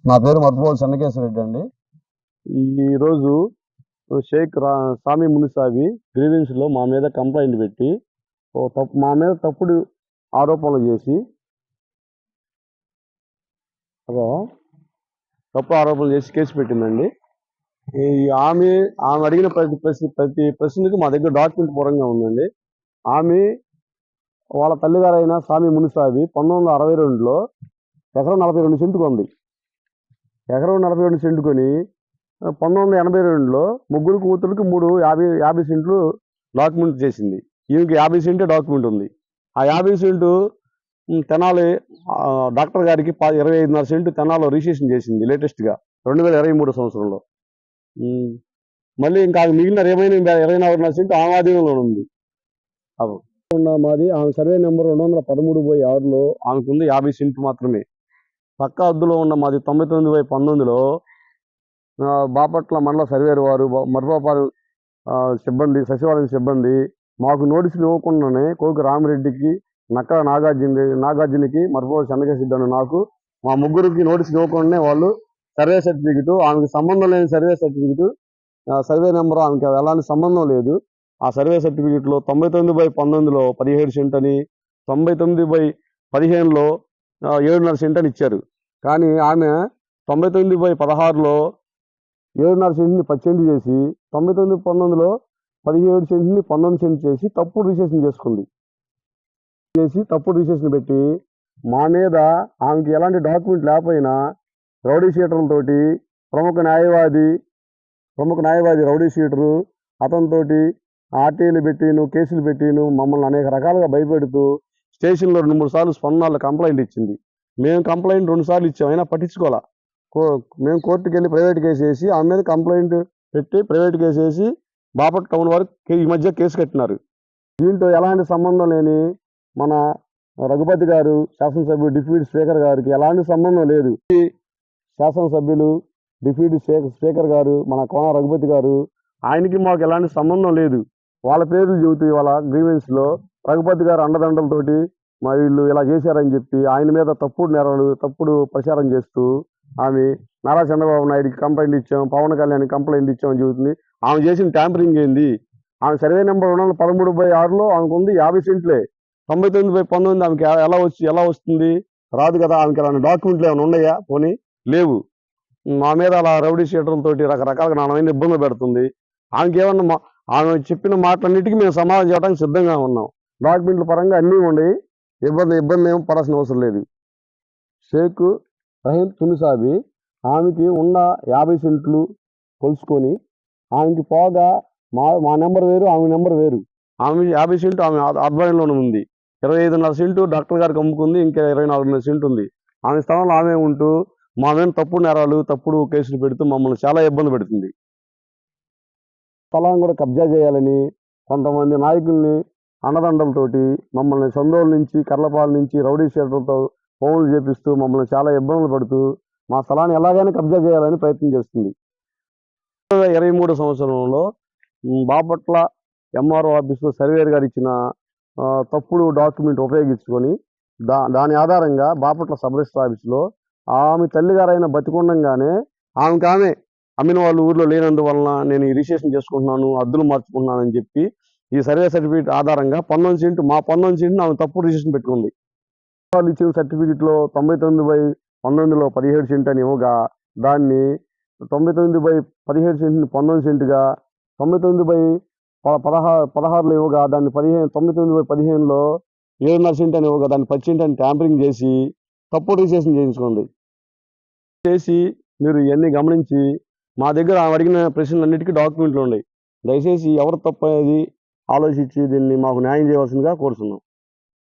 నా పేరు మర్పుపోలు చెన్నకేశ్వరరెడ్డి అండి. ఈరోజు సామి మునిసామి గ్రీవెన్స్‌లో మా మీద కంప్లెయింట్ పెట్టి మా మీద తప్పుడు ఆరోపణలు చేసి కేసు పెట్టిందండి. ఆమె అడిగిన ప్రతి ప్రశ్నకి మా దగ్గర డాక్యుమెంట్ పరంగా ఉందండి. ఆమె వాళ్ళ తల్లిగారైన సామి మునిసామి 1962లో ఎకరం 42 సెంటు కొంది. ఎకరం 42 సెంటు కొని 1982లో ముగ్గురు కూతురికి 50 సెంట్లు డాక్యుమెంట్ చేసింది. ఈమెకి 50 సెంటే డాక్యుమెంట్ ఉంది. ఆ 50 సెంటు తెనాలి డాక్టర్ గారికి 25.5 సెంటు తెనాలిలో రిజిస్ట్రేషన్ చేసింది లేటెస్ట్గా 2023 సంవత్సరంలో. మళ్ళీ ఇంకా మిగిలిన 24.5 సెంటు ఆమె ఆధీనంలో ఉంది. మాది ఆమె సర్వే నెంబర్ 213/6లో ఆమెకు ఉంది 50 సెంటు మాత్రమే. పక్క హద్దులో ఉన్న మాది 99/19లో బాపట్ల మండల సర్వేరు వారు మర్రిపాలెం సిబ్బంది సచివాలయం సిబ్బంది మాకు నోటీసులు ఇవ్వకుండానే కోకి రామిరెడ్డికి నక్కల నాగార్జునకి మర్రిపాలెం చెన్నకేశ్వరరెడ్డి అనే నాకు మా ముగ్గురికి నోటీసులు ఇవ్వకుండానే వాళ్ళు సర్వే సర్టిఫికెట్ ఆమెకు సంబంధం లేని సర్వే సర్టిఫికెట్ సర్వే నెంబర్ ఆమెకి ఎలాంటి సంబంధం లేదు. ఆ సర్వే సర్టిఫికెట్లో 99/19లో 17 సెంట్ అని 99/15లో 7.5 సెంట్ అని ఇచ్చారు. కానీ ఆమె 99/16లో 7.5 సెంట్ని 10 సెంట్ చేసి 99/19లో 17 సెంట్ని 19 సెంట్ చేసి తప్పుడు రిజిస్ట్రేషన్ చేసుకుంది. తప్పుడు రిజిస్ట్రేషన్ పెట్టి మా మీద ఆమెకి ఎలాంటి డాక్యుమెంట్ లేకపోయినా రౌడీ షీటర్లతోటి ప్రముఖ న్యాయవాది రౌడీ షీటరు అతనితోటి ఆర్టీఐలు పెట్టిను కేసులు పెట్టిను మమ్మల్ని అనేక రకాలుగా భయపెడుతూ స్టేషన్లో 2-3 సార్లు స్పందనలో కంప్లైంట్ ఇచ్చింది. మేము కంప్లైంట్ 2 సార్లు ఇచ్చాం, అయినా పట్టించుకోవాలా. మేము కోర్టుకు వెళ్ళి ప్రైవేట్ కేసు వేసి ఆమె మీద కంప్లైంట్ పెట్టి ప్రైవేట్ కేసు వేసి బాపట్ల టౌన్ వారు ఈ మధ్య కేసు కట్టినారు. దీంతో ఎలాంటి సంబంధం లేని మన రఘుపతి గారు శాసనసభ్యుడు డిప్యూటీ స్పీకర్ గారికి ఎలాంటి సంబంధం లేదు. శాసనసభ్యులు డిప్యూటీ స్పీకర్ గారు మన కోన రఘుపతి గారు ఆయనకి మాకు ఎలాంటి సంబంధం లేదు. వాళ్ళ పేర్లు చెబుతూ వాళ్ళ గ్రీవెన్స్లో రఘుపతి గారు అండదండలతోటి మా వీళ్ళు ఇలా చేశారని చెప్పి ఆయన మీద తప్పుడు ప్రచారం చేస్తూ ఆమె నారా చంద్రబాబు నాయుడికి కంప్లైంట్ ఇచ్చాం, పవన్ కళ్యాణ్ కంప్లైంట్ ఇచ్చామని చెబుతుంది. ఆమె చేసిన ట్యాంపరింగ్ ఏంది? ఆమె సర్వే నెంబర్ 213/6లో ఆమెకు ఉంది 50 సెంట్లే. 99/19 ఆమెకి ఎలా వస్తుంది? రాదు కదా. ఆమెకి అలాంటి డాక్యుమెంట్లు ఏమైనా ఉన్నాయా? పోనీ లేవు. మా మీద అలా రౌడీ షీటర్లతోటి రకరకాలుగా నాణ్యమైన ఇబ్బందులు పెడుతుంది. ఆమెకి ఏమన్నా ఆమె చెప్పిన మాటలన్నిటికీ మేము సమాధానం చేయడానికి సిద్ధంగా ఉన్నాం. డాక్యుమెంట్ల పరంగా అన్నీ ఉన్నాయి. ఇబ్బంది ఏం పడాల్సిన అవసరం లేదు. షేక్ రహీం మునిసామి ఆమెకి ఉన్న 50 సెంట్లు కొలుసుకొని ఆమెకి పోగా మా నెంబర్ వేరు, ఆమె నెంబర్ వేరు. ఆమె 50 సెంటు ఆమె ఆధ్వర్యంలోనే ఉంది. 25.5 సెంటు డాక్టర్ గారికి అమ్ముకుంది. ఇంకా 24.5 సెంటు ఉంది. ఆమె స్థానంలో ఆమె ఉంటూ మా మీద తప్పుడు కేసులు పెడుతూ మమ్మల్ని చాలా ఇబ్బంది పెడుతుంది. స్థలాన్ని కూడా కబ్జా చేయాలని కొంతమంది నాయకుల్ని అండదండలతోటి మమ్మల్ని సందోలు నుంచి కర్లపాల నుంచి రౌడీ షీటర్లతో ఫోన్లు చేపిస్తూ మమ్మల్ని చాలా ఇబ్బందులు పడుతూ మా స్థలాన్ని ఎలాగైనా కబ్జా చేయాలని ప్రయత్నం చేస్తుంది. 2023 సంవత్సరంలో బాపట్ల ఎంఆర్ఓ ఆఫీస్లో సర్వేయర్ గారు ఇచ్చిన తప్పుడు డాక్యుమెంట్ ఉపయోగించుకొని దాని ఆధారంగా బాపట్ల సబ్ రిజిస్టర్ ఆఫీస్లో ఆమె తల్లిగారైన బతికుండంగానే ఆమె అమ్మిన వాళ్ళు ఊర్లో లేనందువలన నేను ఈ రిజిస్ట్రేషన్ చేసుకుంటున్నాను, అద్దులు మార్చుకుంటున్నాను అని చెప్పి ఈ సర్వే సర్టిఫికేట్ ఆధారంగా 19 సెంటు మా 19 సెంటును ఆమె తప్పుడు రిజిస్ట్రేషన్ పెట్టుకుంది. వాళ్ళు ఇచ్చిన సర్టిఫికేట్లో 99/19లో 17 సెంటు అని ఇవ్వగా దాన్ని 99/17 సెంటుని 19 సెంటుగా 99/16లో ఇవ్వగా దాన్ని 99/15లో 7.5 సెంటు అని ఇవ్వగా దాన్ని 10 సెంటు అని ట్యాంపరింగ్ చేసి తప్పుడు రిజిస్ట్రేషన్ చేయించుకుంది. మీరు ఇవన్నీ గమనించి మా దగ్గర అడిగిన ప్రశ్నలన్నిటికీ డాక్యుమెంట్లు ఉన్నాయి. దయచేసి ఎవరు తప్పనేది ఆలోచించి దీన్ని మాకు న్యాయం చేయవలసిందిగా కోరుతున్నాం.